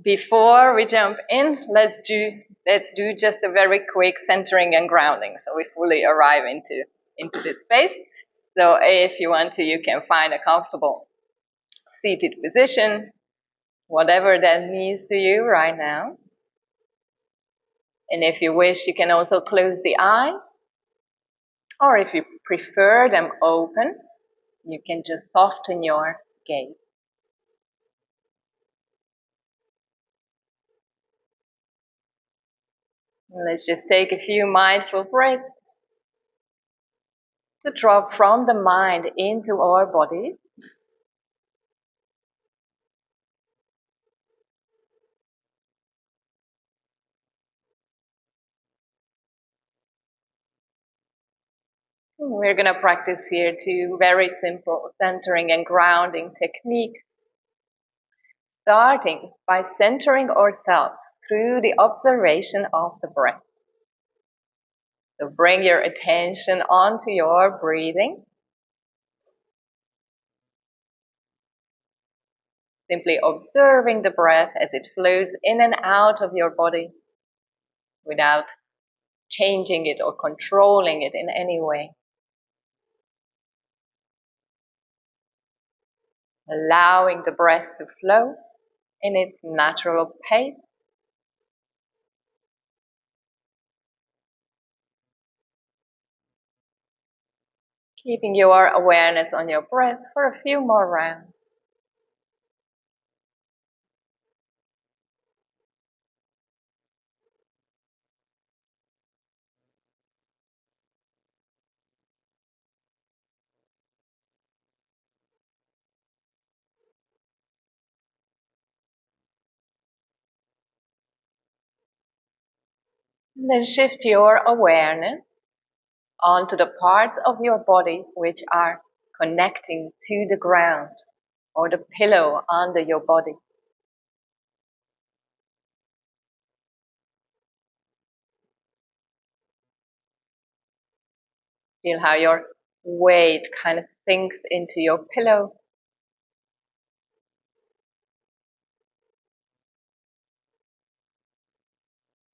Before we jump in, let's do just a very quick centering and grounding, so we fully arrive into this space. So if you want to, you can find a comfortable seated position, whatever that means to you right now. And if you wish, you can also close the eyes, or if you prefer them open, you can just soften your gaze. Let's just take a few mindful breaths to drop from the mind into our body. We're going to practice here two very simple centering and grounding techniques, starting by centering ourselves through the observation of the breath. So bring your attention onto your breathing. Simply observing the breath as it flows in and out of your body without changing it or controlling it in any way. Allowing the breath to flow in its natural pace. Keeping your awareness on your breath for a few more rounds. Then shift your awareness onto the parts of your body which are connecting to the ground or the pillow under your body. Feel how your weight kind of sinks into your pillow.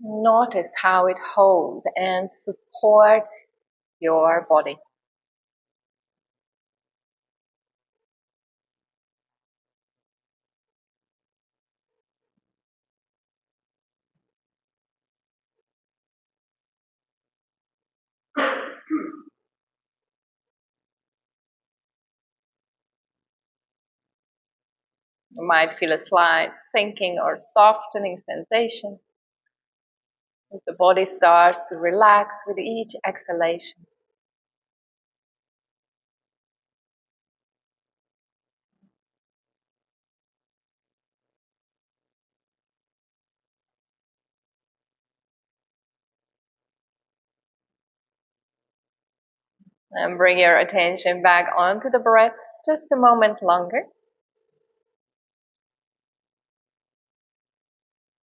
Notice how it holds and supports your body. You might feel a slight sinking or softening sensation as the body starts to relax with each exhalation. And bring your attention back onto the breath just a moment longer.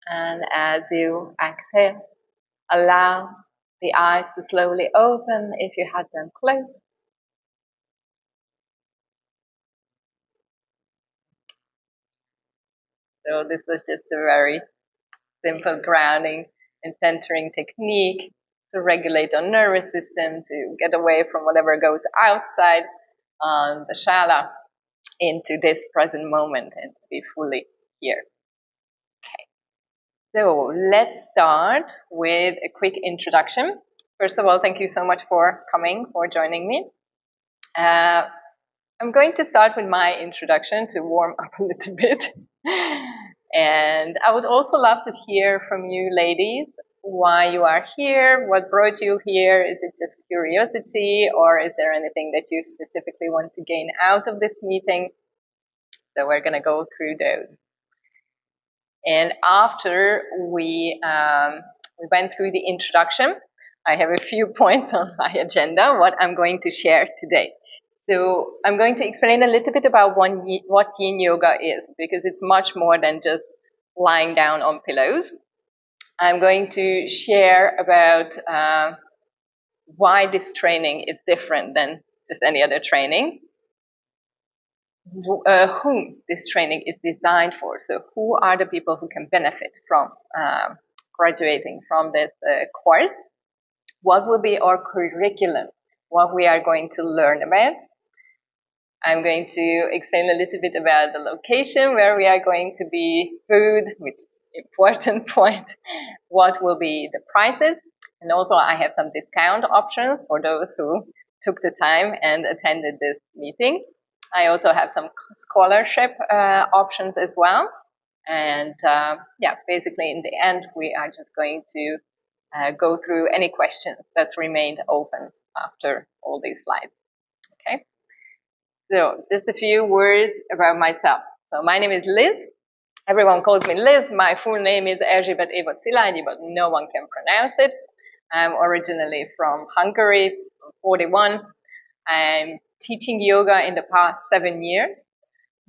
And as you exhale, allow the eyes to slowly open if you had them closed. So this was just a very simple grounding and centering technique to regulate our nervous system, to get away from whatever goes outside the shala into this present moment and to be fully here. So let's start with a quick introduction. First of all, thank you so much for coming, for joining me. I'm going to start with my introduction to warm up a little bit. And I would also love to hear from you ladies why you are here, what brought you here. Is it just curiosity, or is there anything that you specifically want to gain out of this meeting? So we're going to go through those. And after we went through the introduction, I have a few points on my agenda, what I'm going to share today. So I'm going to explain a little bit about what Yin Yoga is, because it's much more than just lying down on pillows. I'm going to share about why this training is different than just any other training. whom this training is designed for. So who are the people who can benefit from graduating from this course? What will be our curriculum? What we are going to learn about? I'm going to explain a little bit about the location where we are going to be, food, which is an important point, what will be the prices, and also I have some discount options for those who took the time and attended this meeting. I also have some scholarship options as well. And yeah, basically in the end, we are just going to go through any questions that remained open after all these slides. Okay. So just a few words about myself. So my name is Liz. Everyone calls me Liz. My full name is Erzsébet Éva Szilágyi, but no one can pronounce it. I'm originally from Hungary, from 41. I'm teaching yoga in the past 7 years.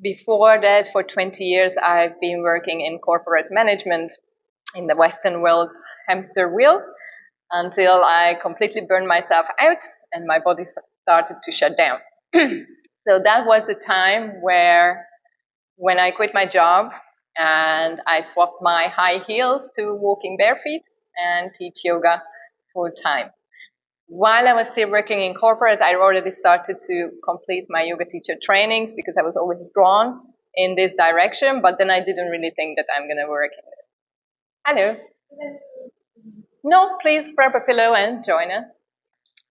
Before that, for 20 years, I've been working in corporate management in the Western world's hamster wheel until I completely burned myself out and my body started to shut down. So that was the time when I quit my job and I swapped my high heels to walking bare feet and teach yoga full time. While I was still working in corporate, I already started to complete my yoga teacher trainings because I was always drawn in this direction, but then I didn't really think that I'm going to work in this. Hello. No, please grab a pillow and join us.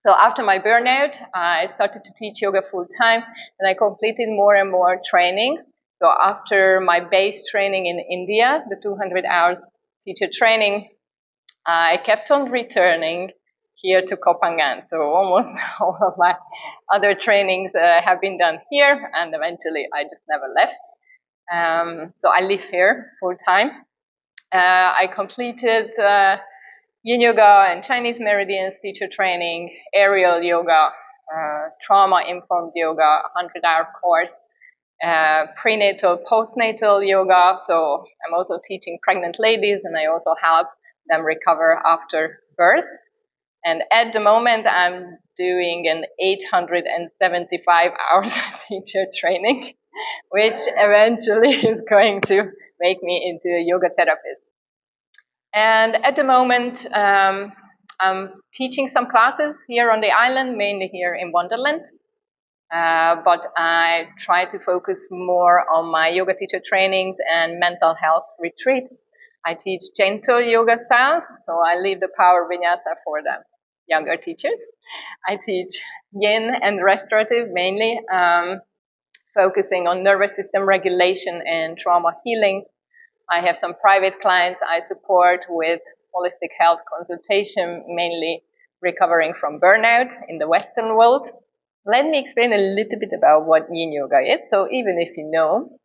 So after my burnout, I started to teach yoga full time and I completed more and more training. So after my base training in India, the 200 hours teacher training, I kept on returning here to Kopangan. So almost all of my other trainings have been done here, and eventually I just never left. So I live here full time. I completed Yin Yoga and Chinese Meridians teacher training, aerial yoga, trauma-informed yoga, 100-hour course, prenatal, postnatal yoga. So I'm also teaching pregnant ladies, and I also help them recover after birth. And at the moment, I'm doing an 875 hours teacher training, which eventually is going to make me into a yoga therapist. And at the moment, I'm teaching some classes here on the island, mainly here in Wonderland. But I try to focus more on my yoga teacher trainings and mental health retreat. I teach gentle yoga styles, so I leave the power vinyasa for the younger teachers. I teach yin and restorative mainly, focusing on nervous system regulation and trauma healing. I have some private clients I support with holistic health consultation, mainly recovering from burnout in the Western world. Let me explain a little bit about what Yin Yoga is. So even if you know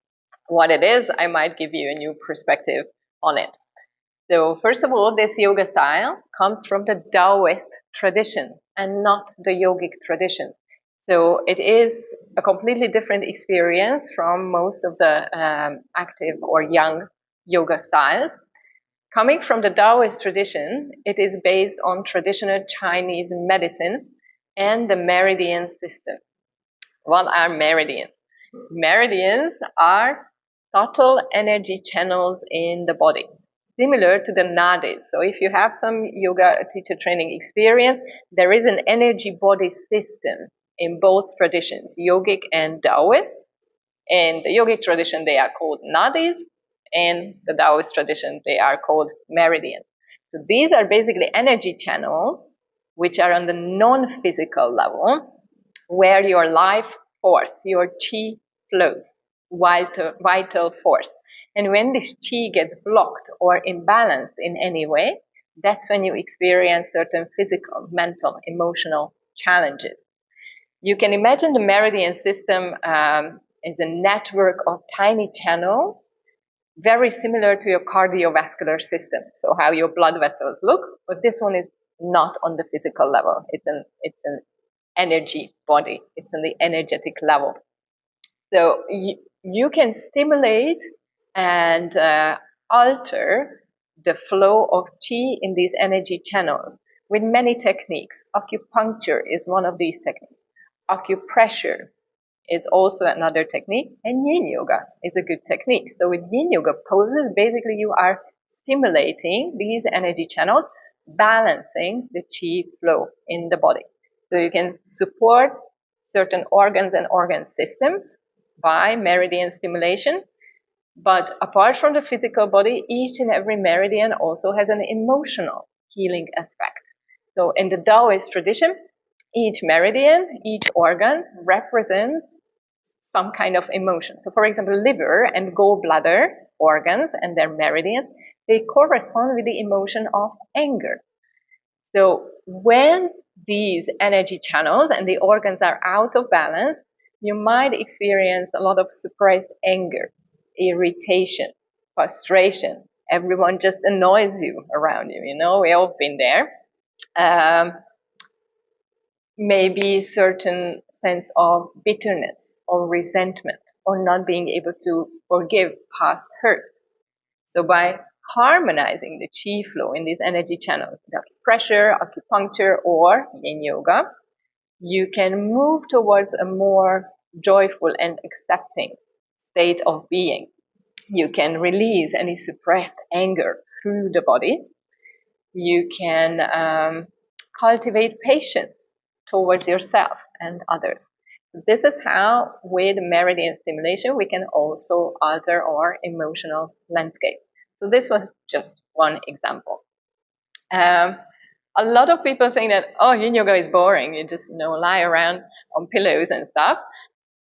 what it is, I might give you a new perspective on it. So first of all, this yoga style comes from the Taoist tradition and not the yogic tradition. So it is a completely different experience from most of the active or young yoga styles. Coming from the Taoist tradition, it is based on traditional Chinese medicine and the meridian system. What are meridians? Meridians are subtle energy channels in the body, similar to the nadis. So if you have some yoga teacher training experience, there is an energy body system in both traditions, yogic and Taoist. In the yogic tradition, they are called nadis. In the Taoist tradition, they are called meridians. So these are basically energy channels which are on the non-physical level, where your life force, your chi flows, vital force. And when this chi gets blocked or imbalanced in any way, that's when you experience certain physical, mental, emotional challenges. You can imagine the meridian system as a network of tiny channels, very similar to your cardiovascular system. So how your blood vessels look, but this one is not on the physical level. It's an energy body. It's on the energetic level. So you can stimulate and alter the flow of chi in these energy channels with many techniques. Acupuncture is one of these techniques. Acupressure is also another technique, and Yin Yoga is a good technique. So with Yin Yoga poses, basically you are stimulating these energy channels, balancing the chi flow in the body. So you can support certain organs and organ systems by meridian stimulation. But apart from the physical body, each and every meridian also has an emotional healing aspect. So in the Taoist tradition, each meridian, each organ represents some kind of emotion. So for example, liver and gallbladder organs and their meridians, they correspond with the emotion of anger. So when these energy channels and the organs are out of balance, you might experience a lot of suppressed anger, irritation, frustration. Everyone just annoys you around you. You know, we all been there. Maybe certain sense of bitterness or resentment or not being able to forgive past hurts. So by harmonizing the chi flow in these energy channels, pressure, acupuncture, or yin yoga, you can move towards a more joyful and accepting state of being. You can release any suppressed anger through the body. You can cultivate patience towards yourself and others. This is how, with meridian stimulation, we can also alter our emotional landscape. So this was just one example. A lot of people think that, oh, yin yoga is boring. You just, lie around on pillows and stuff.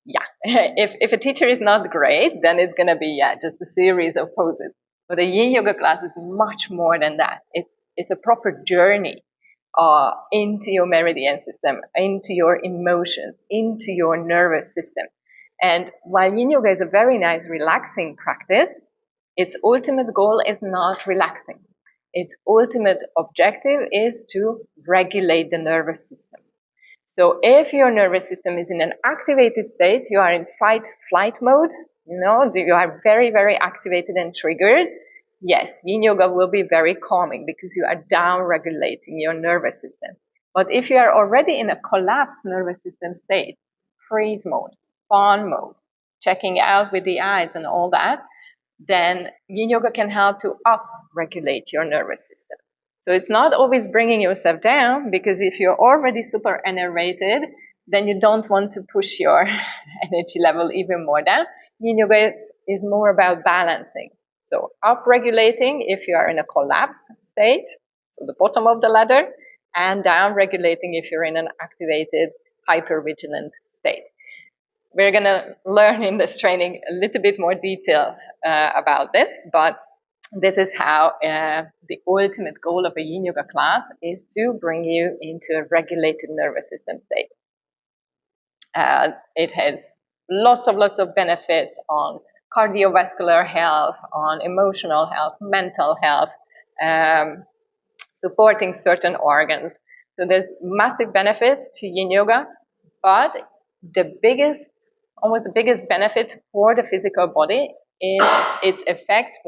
Yeah, if a teacher is not great, then it's gonna be just a series of poses. But a yin yoga class is much more than that. It's a proper journey into your meridian system, into your emotions, into your nervous system. And while yin yoga is a very nice relaxing practice, its ultimate goal is not relaxing. Its ultimate objective is to regulate the nervous system. So if your nervous system is in an activated state, you are in fight flight mode, you are very, very activated and triggered. Yes, yin yoga will be very calming because you are down regulating your nervous system. But if you are already in a collapsed nervous system state, freeze mode, fawn mode, checking out with the eyes and all that, then yin yoga can help to up regulate your nervous system. So it's not always bringing yourself down, because if you're already super enervated, then you don't want to push your energy level even more down. Yin yoga is more about balancing. So up regulating if you are in a collapsed state, so the bottom of the ladder, and down regulating if you're in an activated, hypervigilant state. We're going to learn in this training a little bit more detail about this, but this is how the ultimate goal of a yin yoga class is to bring you into a regulated nervous system state. It has lots of benefits on cardiovascular health, on emotional health, mental health, supporting certain organs. So there's massive benefits to yin yoga, but almost the biggest benefit for the physical body is its effect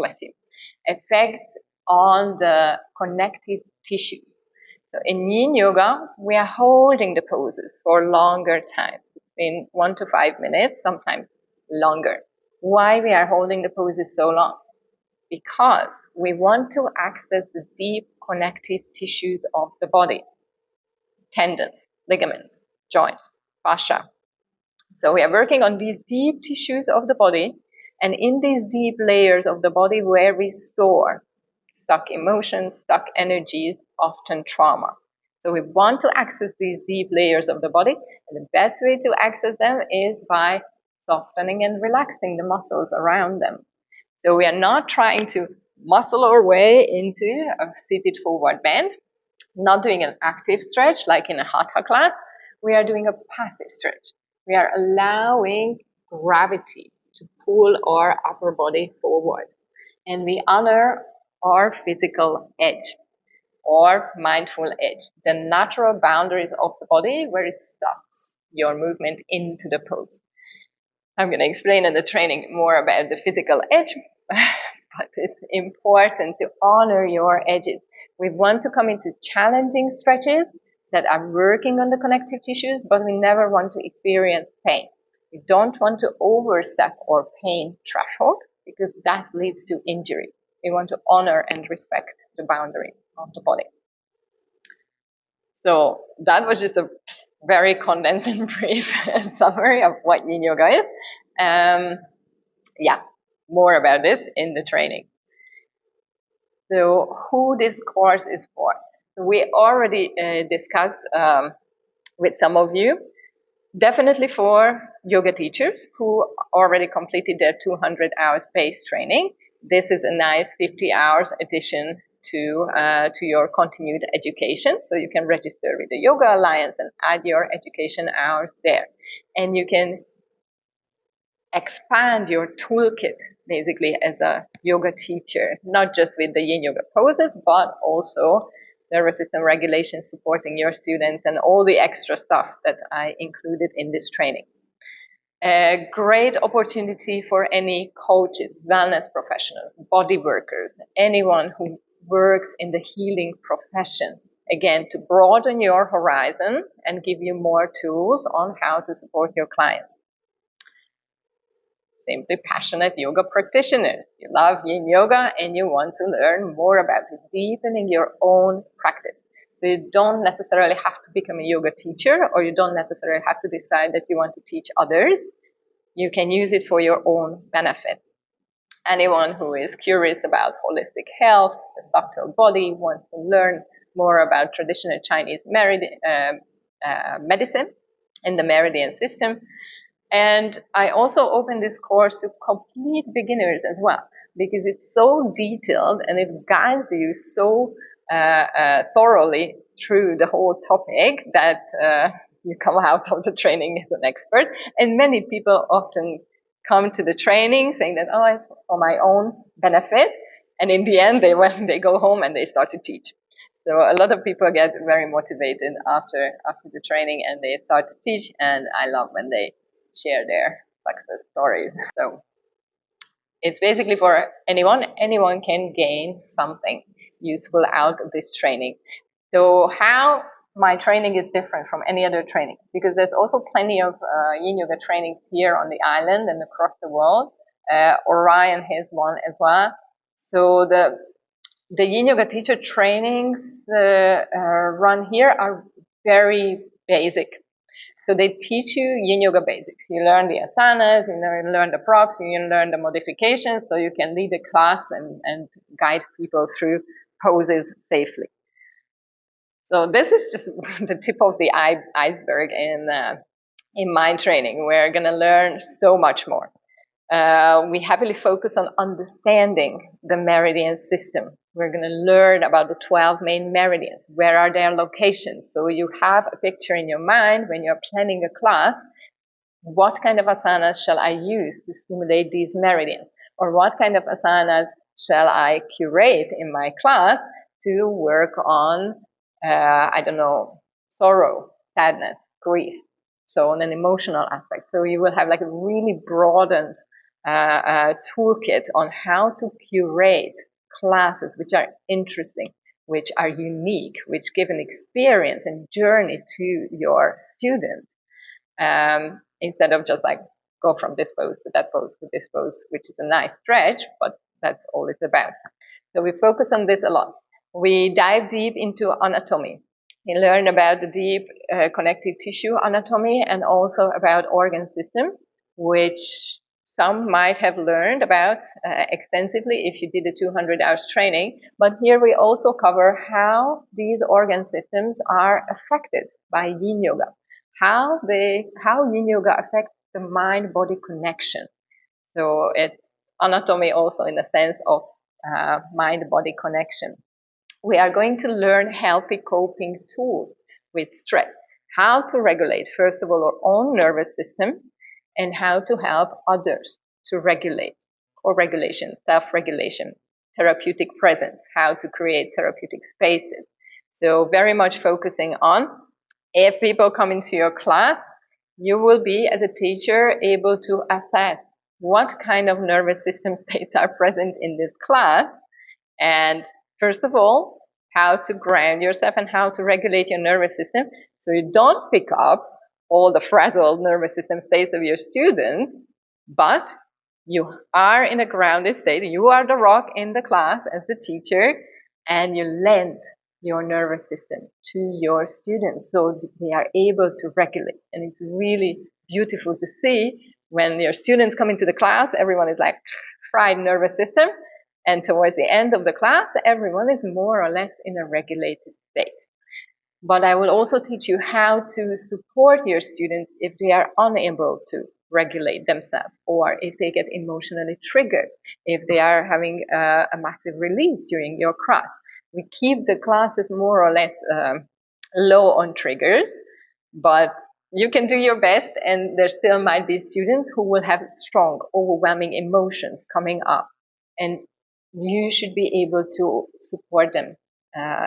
on the connective tissues. So in yin yoga, we are holding the poses for longer time, between 1 to 5 minutes, sometimes longer. Why we are holding the poses so long? Because we want to access the deep connective tissues of the body. Tendons, ligaments, joints, fascia. So we are working on these deep tissues of the body, and in these deep layers of the body where we store stuck emotions, stuck energies, often trauma. So we want to access these deep layers of the body, and the best way to access them is by softening and relaxing the muscles around them. So we are not trying to muscle our way into a seated forward bend, not doing an active stretch like in a hatha class. We are doing a passive stretch. We are allowing gravity to pull our upper body forward. And we honor our physical edge or mindful edge, the natural boundaries of the body where it stops your movement into the pose. I'm going to explain in the training more about the physical edge, but it's important to honor your edges. We want to come into challenging stretches that are working on the connective tissues, but we never want to experience pain. You don't want to overstep or pain threshold because that leads to injury. We want to honor and respect the boundaries of the body. So that was just a very condensed and brief summary of what Yin Yoga is. Yeah, more about this in the training. So who this course is for? We already discussed with some of you, definitely for yoga teachers who already completed their 200 hours base training. This is a nice 50 hours addition to your continued education. So you can register with the Yoga Alliance and add your education hours there. And you can expand your toolkit basically as a yoga teacher, not just with the Yin Yoga poses, but also nervous system regulation, supporting your students, and all the extra stuff that I included in this training. A great opportunity for any coaches, wellness professionals, body workers, anyone who works in the healing profession. Again, to broaden your horizon and give you more tools on how to support your clients. Simply passionate yoga practitioners. You love Yin Yoga and you want to learn more about it, deepening your own practice. So you don't necessarily have to become a yoga teacher, or you don't necessarily have to decide that you want to teach others. You can use it for your own benefit. Anyone who is curious about holistic health, the subtle body, wants to learn more about traditional Chinese medicine and the Meridian system. And I also open this course to complete beginners as well, because it's so detailed and it guides you so thoroughly through the whole topic that you come out of the training as an expert. And many people often come to the training saying that, oh, it's for my own benefit. And in the end, they go home and they start to teach. So a lot of people get very motivated after the training and they start to teach. And I love when they share their success stories. So it's basically for anyone. Anyone can gain something useful out of this training. So how my training is different from any other training, because there's also plenty of Yin Yoga trainings here on the island and across the world. Orion has one as well. So the Yin Yoga teacher trainings run here are very basic. So they teach you Yin Yoga basics. You learn the asanas, you learn the props, you learn the modifications, so you can lead a class and guide people through poses safely. So this is just the tip of the iceberg in my training. We're going to learn so much more. We heavily focus on understanding the meridian system. We're going to learn about the 12 main meridians. Where are their locations? So you have a picture in your mind when you're planning a class. What kind of asanas shall I use to stimulate these meridians? Or what kind of asanas shall I curate in my class to work on, I don't know, sorrow, sadness, grief? So on an emotional aspect. So you will have like a really broadened toolkit on how to curate classes which are interesting, which are unique, which give an experience and journey to your students, instead of just like go from this pose to that pose to this pose, which is a nice stretch, but that's all it's about. So we focus on this a lot. We dive deep into anatomy. We learn about the deep connective tissue anatomy and also about organ systems, which some might have learned about extensively if you did the 200 hours training. But here we also cover how these organ systems are affected by Yin Yoga, how Yin Yoga affects the mind-body connection. So it's anatomy also in the sense of mind-body connection. We are going to learn healthy coping tools with stress, how to regulate, first of all, our own nervous system, and how to help others to regulate, co-regulation, self-regulation, therapeutic presence, how to create therapeutic spaces. So very much focusing on, if people come into your class, you will be, as a teacher, able to assess what kind of nervous system states are present in this class, and first of all, how to ground yourself and how to regulate your nervous system so you don't pick up all the frazzled nervous system states of your students, but you are in a grounded state. You are the rock in the class as the teacher, and you lend your nervous system to your students so they are able to regulate. And it's really beautiful to see when your students come into the class, everyone is like fried nervous system. And towards the end of the class, everyone is more or less in a regulated state. But I will also teach you how to support your students if they are unable to regulate themselves, or if they get emotionally triggered, if they are having a massive release during your class. We keep the classes more or less low on triggers, but you can do your best, and there still might be students who will have strong, overwhelming emotions coming up, and you should be able to support them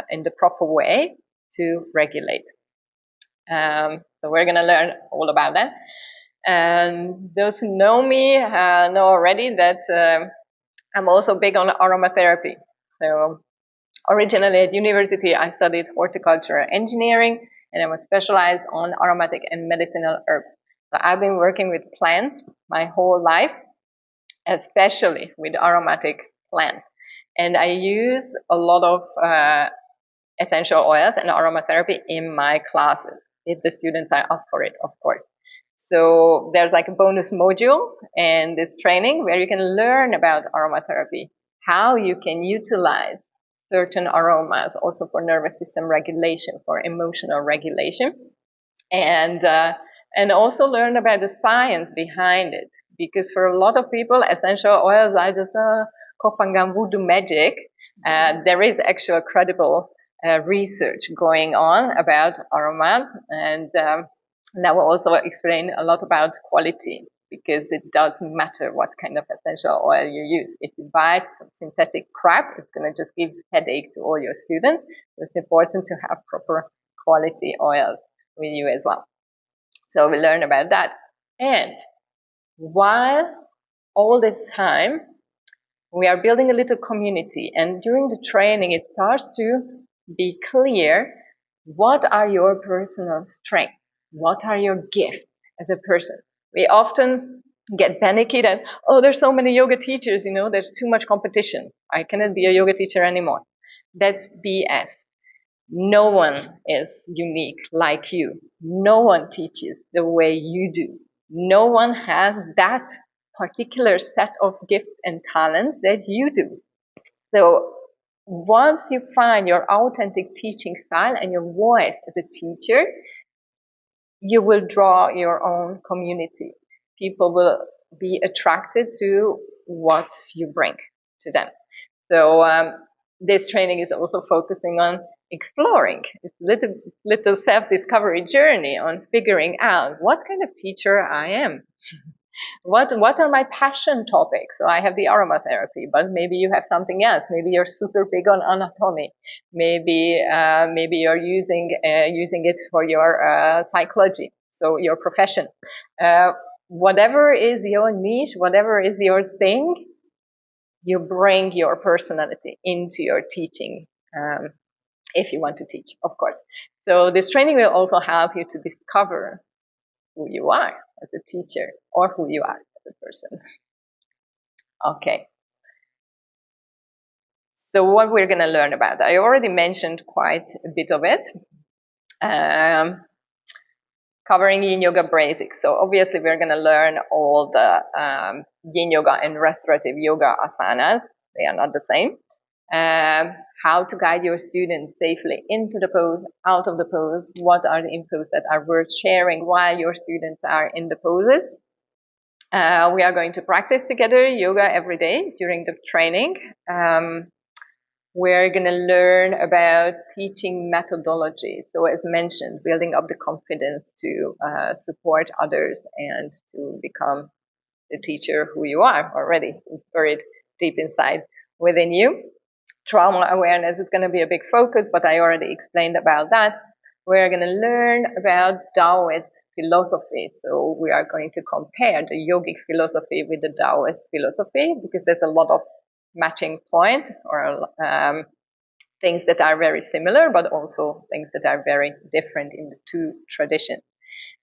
in the proper way to regulate. So we're going to learn all about that. And those who know me know already that I'm also big on aromatherapy. So originally at university, I studied horticultural engineering, and I was specialized on aromatic and medicinal herbs. So I've been working with plants my whole life, especially with aromatic plants. And I use a lot of essential oils and aromatherapy in my classes, if the students are up for it, of course. So there's like a bonus module in this training where you can learn about aromatherapy, how you can utilize certain aromas also for nervous system regulation, for emotional regulation, and also learn about the science behind it. Because for a lot of people, essential oils are just kopangam voodoo magic. There is actual credible research going on about aroma, and that will also explain a lot about quality, because it does matter what kind of essential oil you use. If you buy some synthetic crap, it's going to just give headache to all your students. So it's important to have proper quality oils with you as well. So we learn about that. And while all this time, we are building a little community, and during the training, it starts to be clear what are your personal strengths, what are your gifts as a person. We often get panicky that, oh, there's so many yoga teachers, there's too much competition. I cannot be a yoga teacher anymore. That's BS. No one is unique like you. No one teaches the way you do. No one has that particular set of gifts and talents that you do. So once you find your authentic teaching style and your voice as a teacher, you will draw your own community. People will be attracted to what you bring to them. So this training is also focusing on exploring. It's a little self-discovery journey on figuring out what kind of teacher I am. What are my passion topics? So I have the aromatherapy, but maybe you have something else. Maybe you're super big on anatomy. Maybe you're using it for your psychology, so your profession. Whatever is your niche, whatever is your thing, you bring your personality into your teaching, if you want to teach, of course. So this training will also help you to discover who you are as a teacher, or who you are as a person. Okay. So what we're going to learn about, I already mentioned quite a bit of it. Covering Yin Yoga basics. So obviously we're going to learn all the Yin Yoga and restorative yoga asanas. They are not the same. How to guide your students safely into the pose, out of the pose. What are the infos that are worth sharing while your students are in the poses? We are going to practice together yoga every day during the training. We're going to learn about teaching methodology. So as mentioned, building up the confidence to support others and to become the teacher who you are already. It's buried deep inside within you. Trauma awareness is going to be a big focus, but I already explained about that. We're going to learn about Taoist philosophy. So we are going to compare the yogic philosophy with the Taoist philosophy, because there's a lot of matching point, or things that are very similar, but also things that are very different in the two traditions.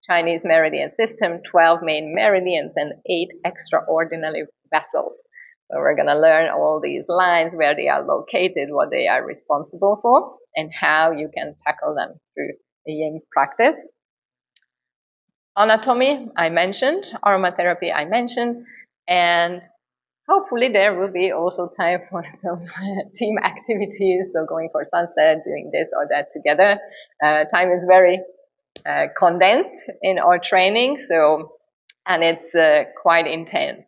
Chinese meridian system, 12 main meridians and 8 extraordinary vessels. So we're going to learn all these lines, where they are located, what they are responsible for, and how you can tackle them through the yin practice. Anatomy, I mentioned. Aromatherapy, I mentioned. And hopefully there will be also time for some team activities, so going for sunset, doing this or that together. Time is very condensed in our training, and it's quite intense.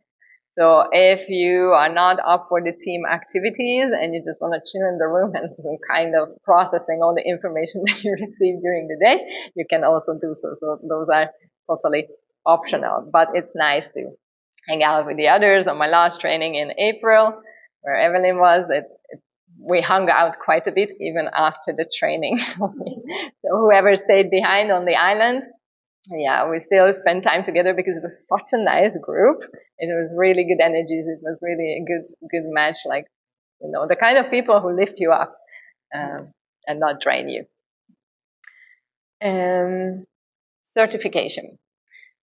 So if you are not up for the team activities and you just want to chill in the room and kind of processing all the information that you receive during the day, you can also do so. So those are totally optional, but it's nice to hang out with the others. On my last training in April, where Evelyn was, we hung out quite a bit even after the training. So whoever stayed behind on the island, yeah, we still spent time together because it was such a nice group. It was really good energies. It was really a good match. Like, the kind of people who lift you up and not drain you. Certification.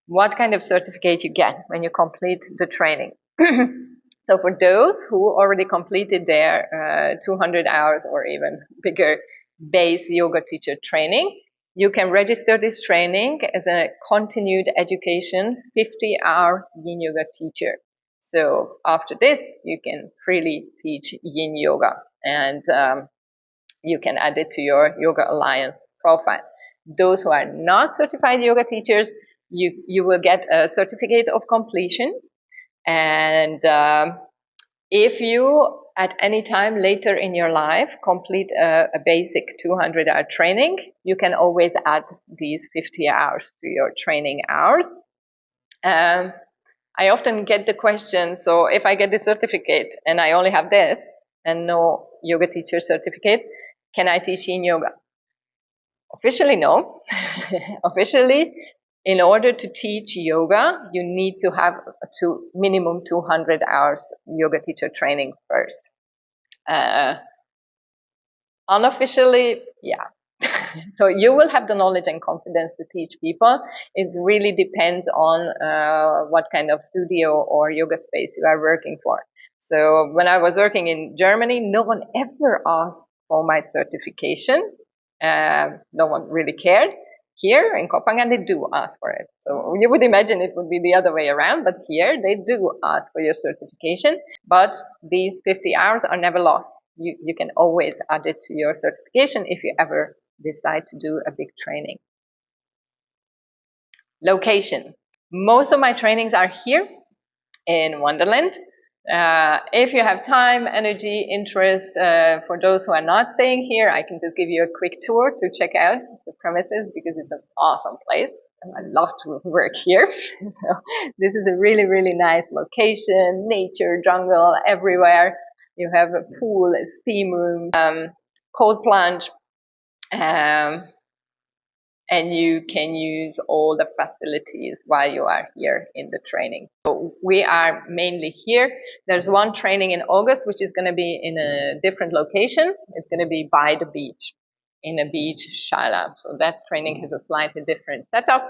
What kind of certificate you get when you complete the training? So for those who already completed their 200 hours or even bigger base yoga teacher training, you can register this training as a continued education 50-hour yin yoga teacher. So after this, you can freely teach yin yoga, and you can add it to your Yoga Alliance profile. Those who are not certified yoga teachers, you will get a certificate of completion, and if you at any time later in your life complete a basic 200-hour training, you can always add these 50 hours to your training hours. I often get the question, so if I get the certificate and I only have this and no yoga teacher certificate, can I teach yin yoga? Officially, no. Officially, in order to teach yoga, you need to have minimum 200 hours yoga teacher training first. Unofficially, yeah. So you will have the knowledge and confidence to teach people. It really depends on what kind of studio or yoga space you are working for. So when I was working in Germany, no one ever asked for my certification. No one really cared. Here in Kopangan, they do ask for it. So you would imagine it would be the other way around, but here they do ask for your certification. But these 50 hours are never lost. You can always add it to your certification if you ever decide to do a big training. Location. Most of my trainings are here in Wonderland. If you have time, energy, interest, for those who are not staying here, I can just give you a quick tour to check out the premises because it's an awesome place. And I love to work here. So this is a really, really nice location, nature, jungle, everywhere. You have a pool, a steam room, cold plunge, and you can use all the facilities while you are here in the training. So we are mainly here. There's one training in August, which is going to be in a different location. It's going to be by the beach, in a beach shala. So that training has a slightly different setup.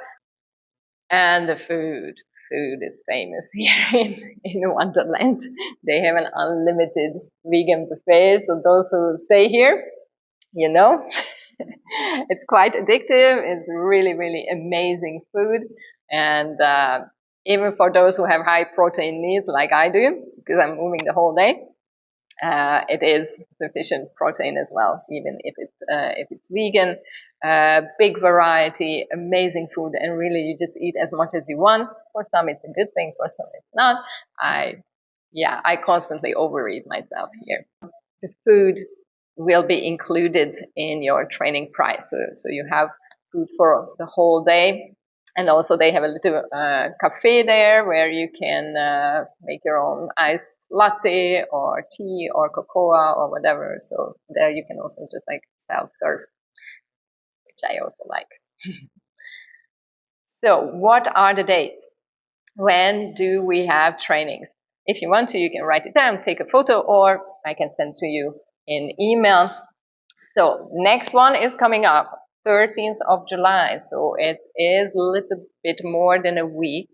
And the food is famous here in Wonderland. They have an unlimited vegan buffet. So those who stay here, it's quite addictive. It's really, really amazing food. And even for those who have high protein needs like I do, because I'm moving the whole day, it is sufficient protein as well, even if it's vegan. Big variety, amazing food, and really you just eat as much as you want. For some it's a good thing, for some it's not. I constantly overeat myself here. The food will be included in your training price. So you have food for the whole day. And also they have a little cafe there where you can make your own iced latte or tea or cocoa or whatever. So there you can also just like self-serve, which I also like. So what are the dates? When do we have trainings? If you want to, you can write it down, take a photo, or I can send to you in email. So next one is coming up 13th of July. So it is a little bit more than a week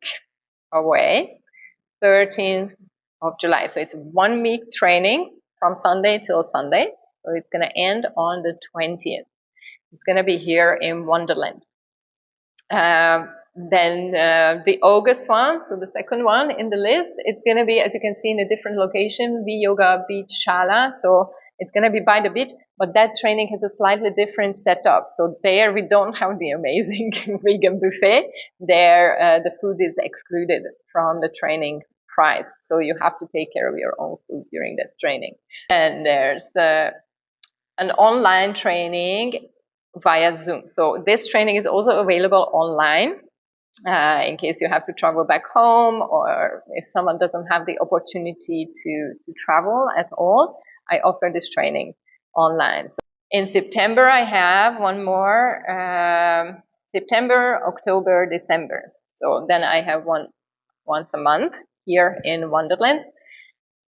away. 13th of July. So it's 1 week training from Sunday till Sunday. So it's going to end on the 20th. It's going to be here in Wonderland. Then the August one, so the second one in the list, it's going to be, as you can see, in a different location, Yoga Beach Shala. So it's going to be by the beach, but that training has a slightly different setup. So there we don't have the amazing vegan buffet. There the food is excluded from the training price. So you have to take care of your own food during this training. And there's an online training via Zoom. So this training is also available online in case you have to travel back home, or if someone doesn't have the opportunity to travel at all. I offer this training online. So in September, I have one more, September, October, December. So then I have one once a month here in Wonderland.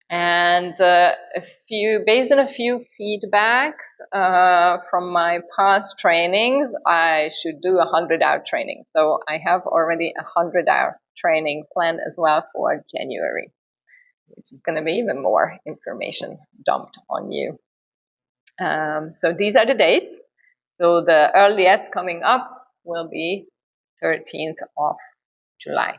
And based on a few feedbacks from my past trainings, I should do a 100-hour training. So I have already a 100-hour training planned as well for January, which is going to be even more information dumped on you. So these are the dates. So the earliest coming up will be 13th of July.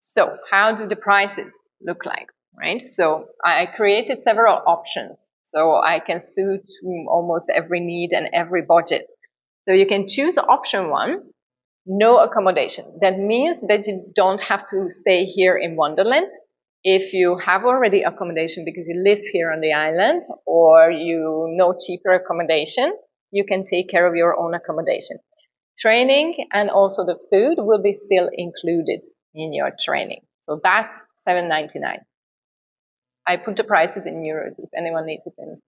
So how do the prices look like, right? So I created several options so I can suit almost every need and every budget. So you can choose option 1, no accommodation. That means that you don't have to stay here in Wonderland. If you have already accommodation because you live here on the island, or you know cheaper accommodation, you can take care of your own accommodation. Training and also the food will be still included in your training. So that's $7.99. I put the prices in euros. If anyone needs it in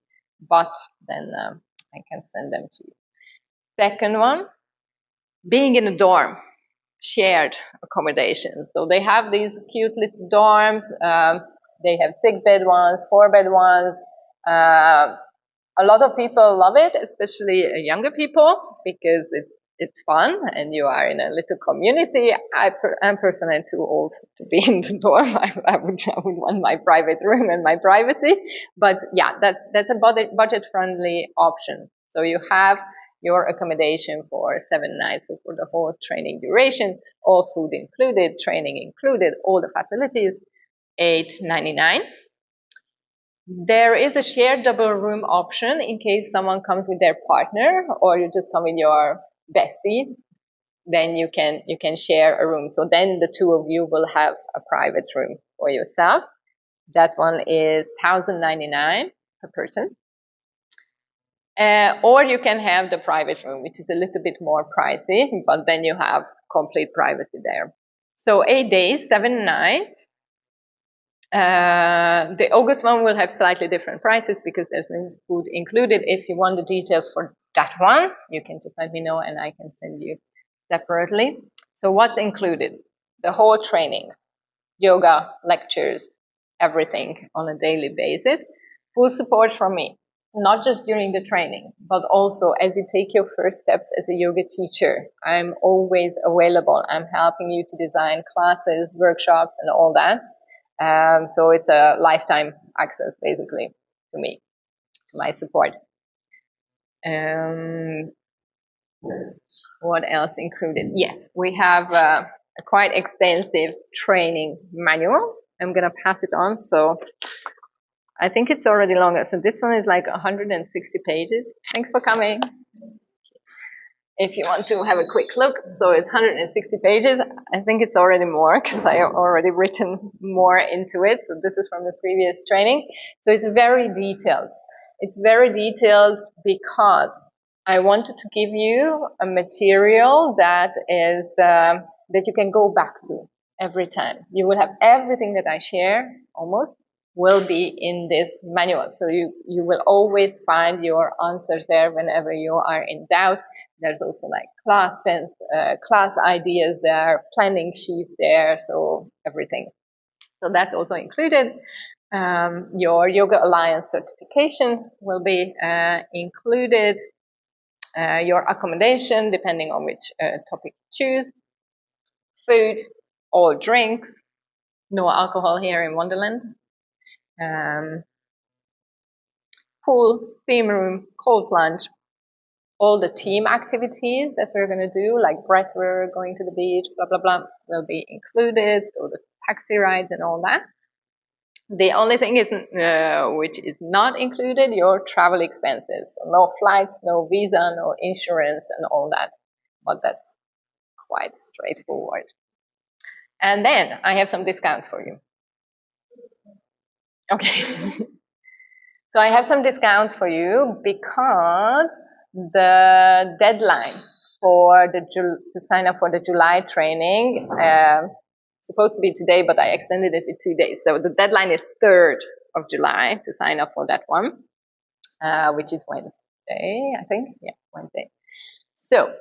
baht, then I can send them to you. Second one, being in a dorm, shared accommodation. So they have these cute little dorms. They have 6-bed ones, 4-bed ones. A lot of people love it, especially younger people, because it's fun and you are in a little community. I'm personally too old to be in the dorm. I would want my private room and my privacy. But yeah, that's a budget friendly option. So you have your accommodation for 7 nights. So for the whole training duration, all food included, training included, all the facilities, $8.99. There is a shared double room option in case someone comes with their partner, or you just come with your bestie. Then you can share a room. So then the two of you will have a private room for yourself. That one is $1,099 per person. Or you can have the private room, which is a little bit more pricey, but then you have complete privacy there. So 8 days, 7 nights. The August one will have slightly different prices because there's no food included. If you want the details for that one, you can just let me know and I can send you separately. So what's included? The whole training, yoga, lectures, everything on a daily basis. Full support from me, not just during the training, but also as you take your first steps as a yoga teacher. I'm always available. I'm helping you to design classes, workshops, and all that. So it's a lifetime access, basically, to me, to my support. What else included? Yes, we have a quite extensive training manual. I'm going to pass it on. So I think it's already longer. So this one is like 160 pages. Thanks for coming. If you want to have a quick look, so it's 160 pages. I think it's already more because I have already written more into it. So this is from the previous training. So it's very detailed. It's very detailed because I wanted to give you a material that is that you can go back to every time. You will have everything that I share almost will be in this manual. So you will always find your answers there whenever you are in doubt. There's also like class ideas there, planning sheet there, so everything. So that's also included. Your Yoga Alliance certification will be included. your accommodation, depending on which topic you choose, food, all drinks, no alcohol here in Wonderland, pool, steam room, cold plunge, all the team activities that we're going to do, like breathwork, going to the beach, blah, blah, blah, will be included, so the taxi rides and all that. The only thing is, which is not included, your travel expenses. So no flights, no visa, no insurance and all that. But that's quite straightforward. And then I have some discounts for you. Okay. So I have some discounts for you because the deadline for to sign up for the July training supposed to be today, but I extended it to 2 days. So the deadline is 3rd of July to sign up for that one, which is Wednesday, I think. Yeah, Wednesday. So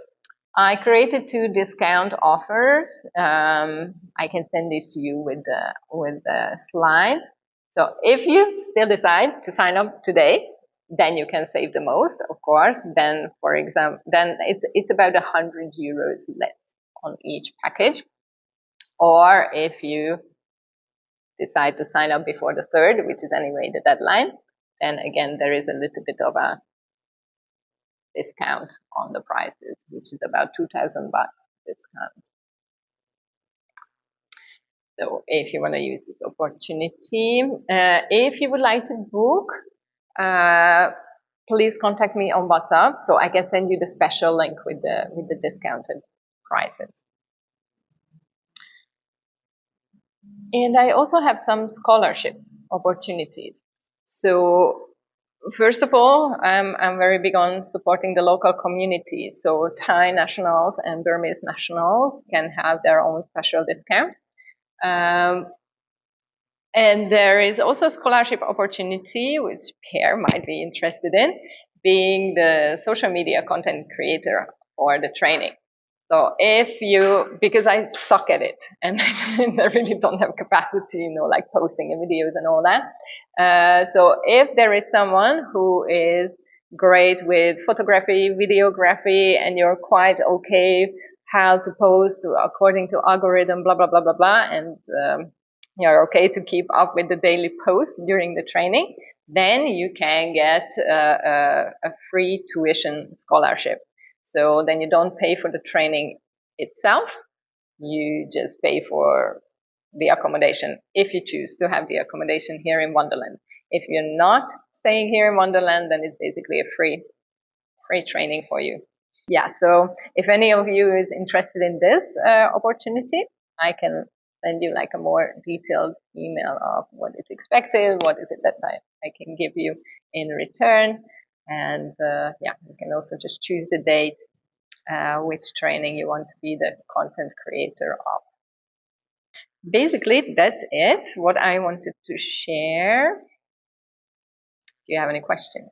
I created 2 discount offers. I can send these to you with the slides. So if you still decide to sign up today, then you can save the most, of course. Then, for example, then it's about 100 euros less on each package. Or if you decide to sign up before the 3rd, which is anyway the deadline, then again there is a little bit of a discount on the prices, which is about 2,000 baht discount. So if you want to use this opportunity, if you would like to book, please contact me on WhatsApp so I can send you the special link with the discounted prices. And I also have some scholarship opportunities. So first of all, I'm very big on supporting the local community. So Thai nationals and Burmese nationals can have their own special discount. And there is also a scholarship opportunity, which Per might be interested in, being the social media content creator for the training. So if you, because I suck at it and I really don't have capacity, like posting videos and all that. So if there is someone who is great with photography, videography, and you're quite okay how to post according to algorithm, blah, blah, blah, blah, blah, and you're okay to keep up with the daily posts during the training, then you can get a free tuition scholarship. So then you don't pay for the training itself, you just pay for the accommodation if you choose to have the accommodation here in Wonderland. If you're not staying here in Wonderland, then it's basically a free training for you. Yeah, so if any of you is interested in this opportunity, I can send you like a more detailed email of what is expected, what is it that I can give you in return. And yeah, you can also just choose the date, which training you want to be the content creator of. Basically, that's it, what I wanted to share. Do you have any questions?